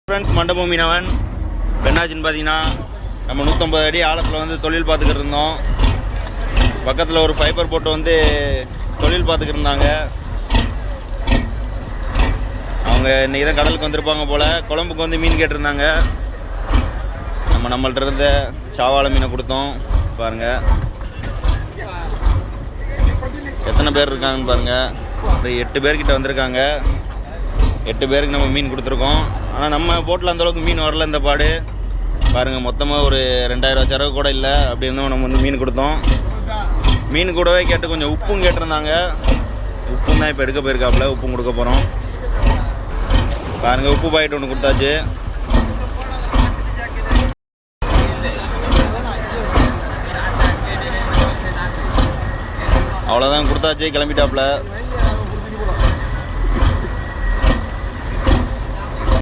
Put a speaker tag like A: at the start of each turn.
A: Friends, மண்டபம் மீனவன் பெண்ணாச்சின்னு பார்த்தீங்கன்னா நம்ம 150 அடி ஆழத்தில் வந்து தொழில் பார்த்துக்கிட்டு இருந்தோம். பக்கத்தில் ஒரு ஃபைபர் போட்டு வந்து தொழில் பார்த்துக்கிட்டு இருந்தாங்க. அவங்க இன்றைக்கி தான் கடலுக்கு வந்திருப்பாங்க போல். குழம்புக்கு வந்து மீன் கேட்டிருந்தாங்க. நம்மள்ட்ட இருந்த சாவாழை மீனை கொடுத்தோம். பாருங்கள் எத்தனை பேர் இருக்காங்கன்னு பாருங்கள். ஒரு 8 பேர்கிட்ட வந்திருக்காங்க. 8 பேருக்கு நம்ம மீன் கொடுத்துருக்கோம். ஆனால் நம்ம போட்டில் அந்தளவுக்கு மீன் வரல. இந்த பாடு பாருங்கள், மொத்தமாக ஒரு 2000 செலவு கூட இல்லை. அப்படி இருந்தும் நம்ம வந்து மீன் கொடுத்தோம். மீன் கூடவே கேட்டு கொஞ்சம் உப்பும் கேட்டிருந்தாங்க. உப்பும் தான் இப்போ எடுக்க போயிருக்காப்புல. உப்பும் கொடுக்க போகிறோம். பாருங்கள், உப்பு பாக்கெட் ஒன்று கொடுத்தாச்சு. அவ்வளோதான், கொடுத்தாச்சு, கிளம்பிட்டாப்புல.